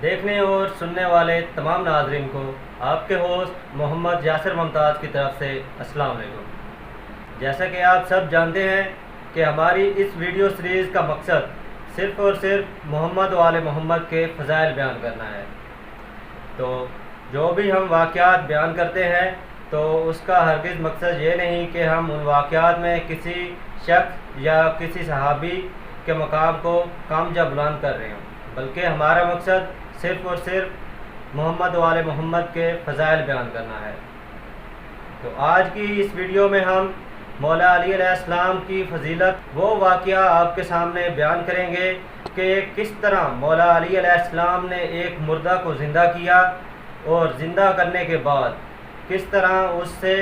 دیکھنے اور سننے والے تمام ناظرین کو آپ کے ہوسٹ محمد یاسر ممتاز کی طرف سے السلام علیکم۔ جیسا کہ آپ سب جانتے ہیں کہ ہماری اس ویڈیو سیریز کا مقصد صرف اور صرف محمد و آل محمد کے فضائل بیان کرنا ہے۔ تو جو بھی ہم واقعات بیان کرتے ہیں تو اس کا ہرگز مقصد یہ نہیں کہ ہم ان واقعات میں کسی شخص یا کسی صحابی کے مقام کو کم یا بلند کر رہے ہوں، بلکہ ہمارا مقصد صرف اور صرف محمد و آل محمد کے فضائل بیان کرنا ہے۔ تو آج کی اس ویڈیو میں ہم مولا علی علیہ السلام کی فضیلت وہ واقعہ آپ کے سامنے بیان کریں گے کہ کس طرح مولا علی علیہ السلام نے ایک مردہ کو زندہ کیا اور زندہ کرنے کے بعد کس طرح اس سے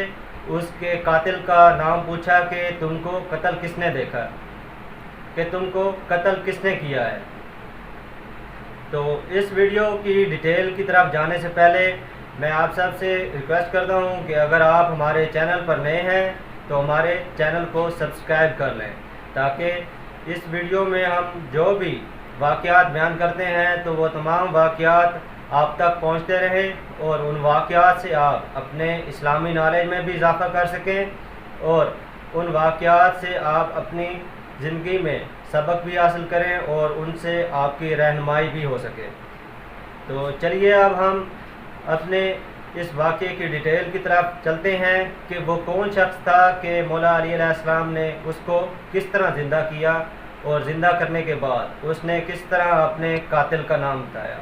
اس کے قاتل کا نام پوچھا کہ تم کو قتل کس نے دیکھا، کہ تم کو قتل کس نے کیا ہے۔ تو اس ویڈیو کی ڈیٹیل کی طرف جانے سے پہلے میں آپ سب سے ریکویسٹ کرتا ہوں کہ اگر آپ ہمارے چینل پر نئے ہیں تو ہمارے چینل کو سبسکرائب کر لیں، تاکہ اس ویڈیو میں ہم جو بھی واقعات بیان کرتے ہیں تو وہ تمام واقعات آپ تک پہنچتے رہیں اور ان واقعات سے آپ اپنے اسلامی نالج میں بھی اضافہ کر سکیں اور ان واقعات سے آپ اپنی زندگی میں سبق بھی حاصل کریں اور ان سے آپ کی رہنمائی بھی ہو سکے۔ تو چلیے اب ہم اپنے اس واقعے کی ڈیٹیل کی طرف چلتے ہیں کہ وہ کون شخص تھا کہ مولا علی علیہ السلام نے اس کو کس طرح زندہ کیا اور زندہ کرنے کے بعد اس نے کس طرح اپنے قاتل کا نام بتایا۔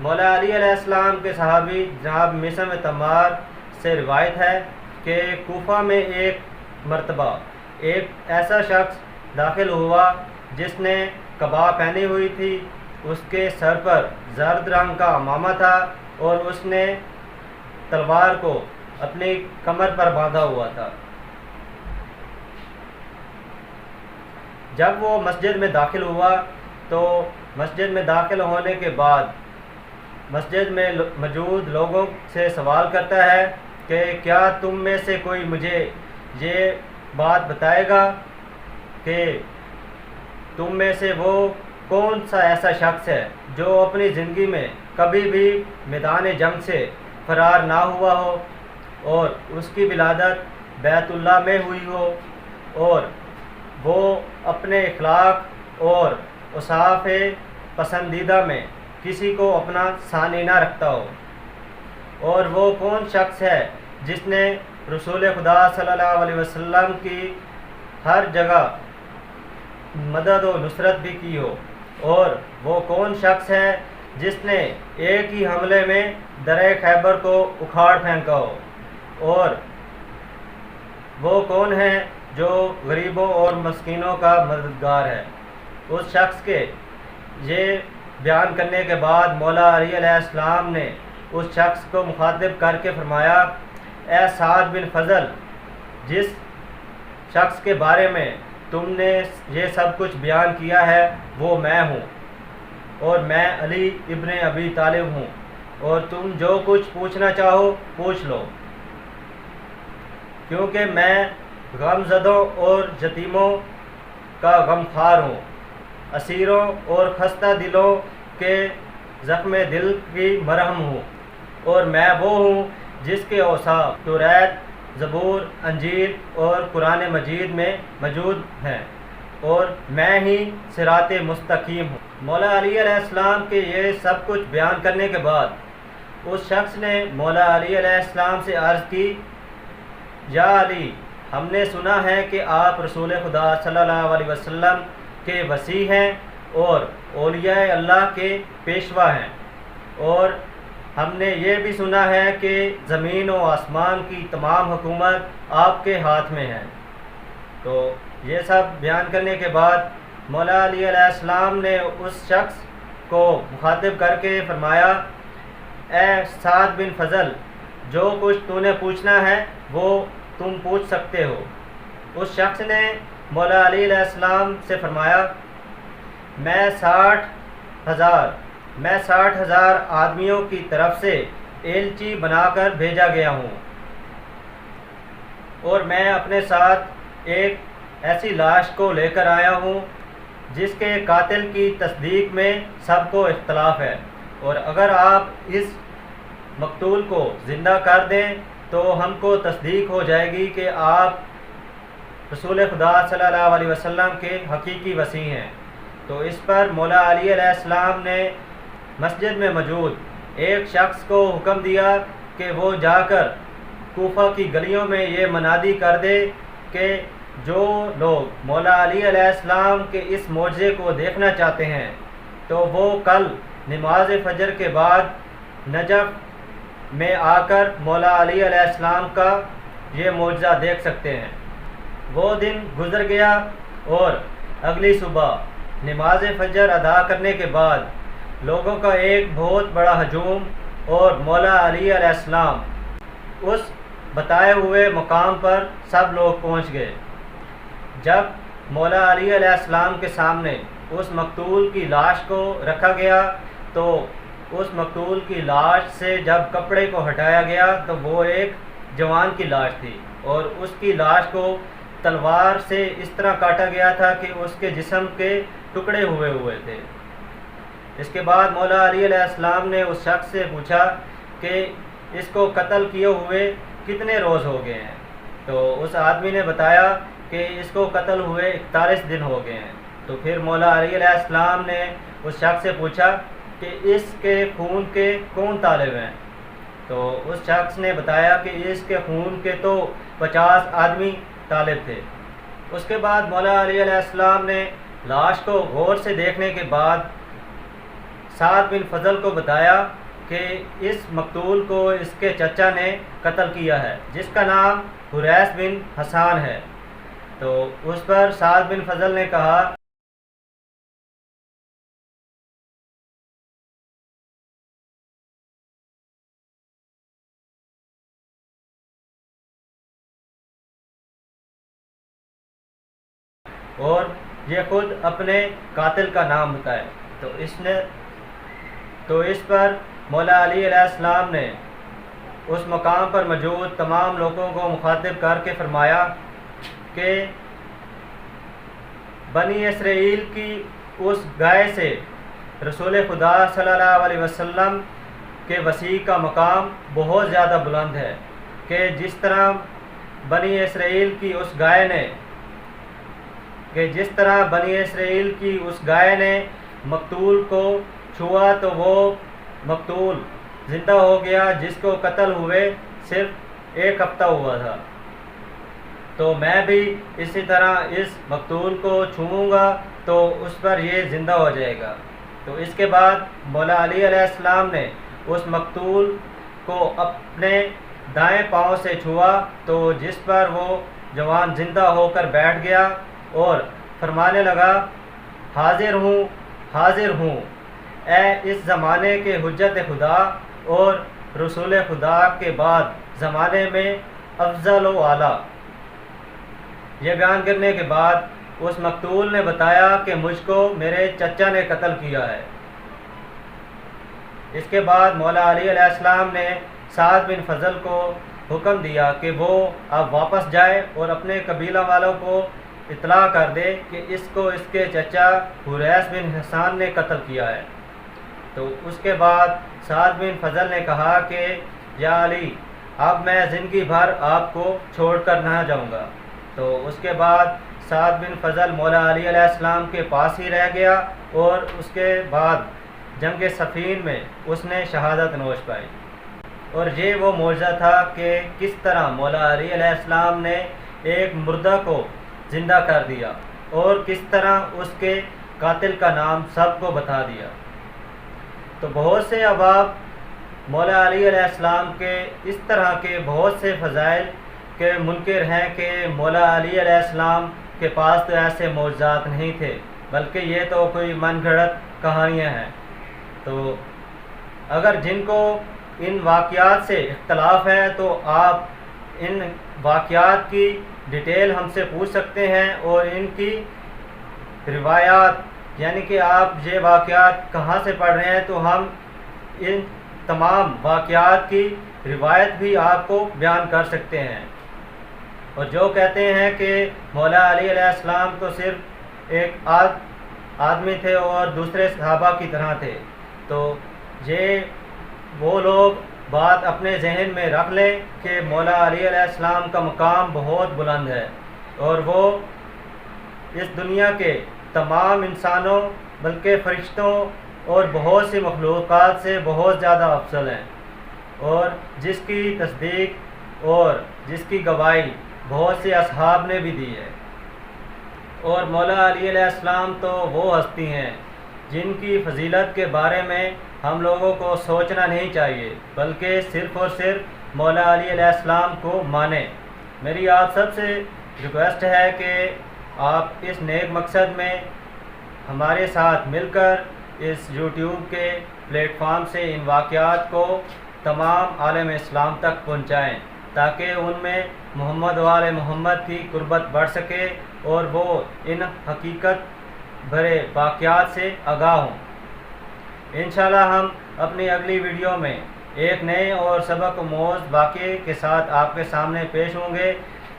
مولا علی علیہ السلام کے صحابی جناب مسعر بن تمار سے روایت ہے کہ کوفہ میں ایک مرتبہ ایک ایسا شخص داخل ہوا جس نے قبا پہنی ہوئی تھی، اس کے سر پر زرد رنگ کا عمامہ تھا اور اس نے تلوار کو اپنی کمر پر باندھا ہوا تھا۔ جب وہ مسجد میں داخل ہوا تو مسجد میں داخل ہونے کے بعد مسجد میں موجود لوگوں سے سوال کرتا ہے کہ کیا تم میں سے کوئی مجھے یہ بات بتائے گا کہ تم میں سے وہ کون سا ایسا شخص ہے جو اپنی زندگی میں کبھی بھی میدان جنگ سے فرار نہ ہوا ہو اور اس کی ولادت بیت اللہ میں ہوئی ہو اور وہ اپنے اخلاق اور اوصاف پسندیدہ میں کسی کو اپنا ثانی نہ رکھتا ہو، اور وہ کون شخص ہے جس نے رسول خدا صلی اللہ علیہ وسلم کی ہر جگہ مدد و نصرت بھی کی ہو، اور وہ کون شخص ہے جس نے ایک ہی حملے میں درہ خیبر کو اکھاڑ پھینکا ہو، اور وہ کون ہے جو غریبوں اور مسکینوں کا مددگار ہے۔ اس شخص کے یہ بیان کرنے کے بعد مولا علی علیہ السلام نے اس شخص کو مخاطب کر کے فرمایا، اے سعد بن فضل، جس شخص کے بارے میں تم نے یہ سب کچھ بیان کیا ہے وہ میں ہوں، اور میں علی ابن ابی طالب ہوں، اور تم جو کچھ پوچھنا چاہو پوچھ لو، کیونکہ میں غم زدوں اور یتیموں کا غمخوار ہوں، اسیروں اور خستہ دلوں کے زخم دل کی مرہم ہوں، اور میں وہ ہوں جس کے اوصاف توریت، زبور، انجیل اور قرآن مجید میں موجود ہیں، اور میں ہی صراط مستقیم ہوں۔ مولا علی علیہ السلام کے یہ سب کچھ بیان کرنے کے بعد اس شخص نے مولا علی علیہ السلام سے عرض کی، یا علی، ہم نے سنا ہے کہ آپ رسول خدا صلی اللہ علیہ وسلم کے وصی ہیں اور اولیاء اللہ کے پیشوا ہیں، اور ہم نے یہ بھی سنا ہے کہ زمین و آسمان کی تمام حکومت آپ کے ہاتھ میں ہے۔ تو یہ سب بیان کرنے کے بعد مولا علی علیہ السلام نے اس شخص کو مخاطب کر کے فرمایا، اے سعد بن فضل، جو کچھ تو نے پوچھنا ہے وہ تم پوچھ سکتے ہو۔ اس شخص نے مولا علی علیہ السلام سے فرمایا، میں 60,000 آدمیوں کی طرف سے ایلچی بنا کر بھیجا گیا ہوں، اور میں اپنے ساتھ ایک ایسی لاش کو لے کر آیا ہوں جس کے قاتل کی تصدیق میں سب کو اختلاف ہے، اور اگر آپ اس مقتول کو زندہ کر دیں تو ہم کو تصدیق ہو جائے گی کہ آپ رسول خدا صلی اللہ علیہ وسلم کے حقیقی وصی ہیں۔ تو اس پر مولا علی علیہ السلام نے مسجد میں موجود ایک شخص کو حکم دیا کہ وہ جا کر کوفہ کی گلیوں میں یہ منادی کر دے کہ جو لوگ مولا علی علیہ السلام کے اس معجزے کو دیکھنا چاہتے ہیں تو وہ کل نماز فجر کے بعد نجف میں آ کر مولا علی علیہ السلام کا یہ معجزہ دیکھ سکتے ہیں۔ وہ دن گزر گیا اور اگلی صبح نماز فجر ادا کرنے کے بعد لوگوں کا ایک بہت بڑا ہجوم اور مولا علی علیہ السلام اس بتائے ہوئے مقام پر سب لوگ پہنچ گئے۔ جب مولا علی علیہ السلام کے سامنے اس مقتول کی لاش کو رکھا گیا تو اس مقتول کی لاش سے جب کپڑے کو ہٹایا گیا تو وہ ایک جوان کی لاش تھی، اور اس کی لاش کو تلوار سے اس طرح کاٹا گیا تھا کہ اس کے جسم کے ٹکڑے ہوئے تھے۔ اس کے بعد مولا علی علیہ السلام نے اس شخص سے پوچھا کہ اس کو قتل کیے ہوئے کتنے روز ہو گئے ہیں؟ تو اس آدمی نے بتایا کہ اس کو قتل ہوئے 41 دن ہو گئے ہیں۔ تو پھر مولا علی علیہ السلام نے اس شخص سے پوچھا کہ اس کے خون کے کون طالب ہیں؟ تو اس شخص نے بتایا کہ اس کے خون کے تو 50 آدمی طالب تھے۔ اس کے بعد مولا علی علیہ السلام نے لاش کو غور سے دیکھنے کے بعد سعد بن فضل کو بتایا کہ اس مقتول کو اس کے چچا نے قتل کیا ہے، جس کا نام حریث بن حسان ہے۔ تو اس پر سعد بن فضل نے کہا اور یہ خود اپنے قاتل کا نام بتائے۔ تو اس پر مولا علی علیہ السلام نے اس مقام پر موجود تمام لوگوں کو مخاطب کر کے فرمایا کہ بنی اسرائیل کی اس گائے سے رسول خدا صلی اللہ علیہ وسلم کے وصی کا مقام بہت زیادہ بلند ہے، کہ جس طرح بنی اسرائیل کی اس گائے نے مقتول کو چھوا تو وہ مقتول زندہ ہو گیا، جس کو قتل ہوئے صرف 1 ہفتہ ہوا تھا۔ تو میں بھی اسی طرح اس مقتول کو چھوؤں گا تو اس پر یہ زندہ ہو جائے گا۔ تو اس کے بعد مولا علی علیہ السلام نے اس مقتول کو اپنے دائیں پاؤں سے چھوا تو جس پر وہ جوان زندہ ہو کر بیٹھ گیا اور فرمانے لگا، حاضر ہوں حاضر ہوں، اے اس زمانے کے حجت خدا اور رسول خدا کے بعد زمانے میں افضل و اعلیٰ۔ یہ بیان کرنے کے بعد اس مقتول نے بتایا کہ مجھ کو میرے چچا نے قتل کیا ہے۔ اس کے بعد مولا علی علیہ السلام نے سعد بن فضل کو حکم دیا کہ وہ اب واپس جائے اور اپنے قبیلہ والوں کو اطلاع کر دے کہ اس کو اس کے چچا حریث بن حسان نے قتل کیا ہے۔ تو اس کے بعد سعد بن فضل نے کہا کہ یا علی، اب میں زندگی بھر آپ کو چھوڑ کر نہ جاؤں گا۔ تو اس کے بعد سعد بن فضل مولا علی علیہ السلام کے پاس ہی رہ گیا، اور اس کے بعد جنگ صفین میں اس نے شہادت نوش پائی۔ اور یہ وہ معجزہ تھا کہ کس طرح مولا علی علیہ السلام نے ایک مردہ کو زندہ کر دیا اور کس طرح اس کے قاتل کا نام سب کو بتا دیا۔ تو بہت سے احباب مولا علی علیہ السلام کے اس طرح کے بہت سے فضائل کے منکر ہیں کہ مولا علی علیہ السلام کے پاس تو ایسے معجزات نہیں تھے، بلکہ یہ تو کوئی من گھڑت کہانیاں ہیں۔ تو اگر جن کو ان واقعات سے اختلاف ہے تو آپ ان واقعات کی ڈیٹیل ہم سے پوچھ سکتے ہیں، اور ان کی روایات یعنی کہ آپ یہ واقعات کہاں سے پڑھ رہے ہیں تو ہم ان تمام واقعات کی روایت بھی آپ کو بیان کر سکتے ہیں۔ اور جو کہتے ہیں کہ مولا علی علیہ السلام تو صرف ایک آدمی تھے اور دوسرے صحابہ کی طرح تھے۔ تو یہ وہ لوگ بات اپنے ذہن میں رکھ لیں کہ مولا علی علیہ السلام کا مقام بہت بلند ہے، اور وہ اس دنیا کے تمام انسانوں بلکہ فرشتوں اور بہت سی مخلوقات سے بہت زیادہ افضل ہیں، اور جس کی تصدیق اور جس کی گواہی بہت سے اصحاب نے بھی دی ہے۔ اور مولا علی علیہ السلام تو وہ ہستی ہیں جن کی فضیلت کے بارے میں ہم لوگوں کو سوچنا نہیں چاہیے، بلکہ صرف اور صرف مولا علی علیہ السلام کو مانیں۔ میری آپ سب سے ریکویسٹ ہے کہ آپ اس نیک مقصد میں ہمارے ساتھ مل کر اس یوٹیوب کے پلیٹ فارم سے ان واقعات کو تمام عالم اسلام تک پہنچائیں، تاکہ ان میں محمد و آل محمد کی قربت بڑھ سکے اور وہ ان حقیقت بھرے واقعات سے آگاہ ہوں۔ انشاءاللہ ہم اپنی اگلی ویڈیو میں ایک نئے اور سبق آموز واقعے کے ساتھ آپ کے سامنے پیش ہوں گے،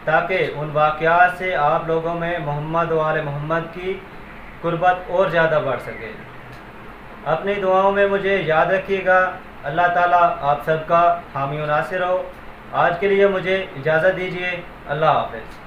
تاکہ ان واقعات سے آپ لوگوں میں محمد و آل محمد کی قربت اور زیادہ بڑھ سکے۔ اپنی دعاؤں میں مجھے یاد رکھیے گا۔ اللہ تعالیٰ آپ سب کا حامی و ناصر ہو۔ آج کے لیے مجھے اجازت دیجیے۔ اللہ حافظ۔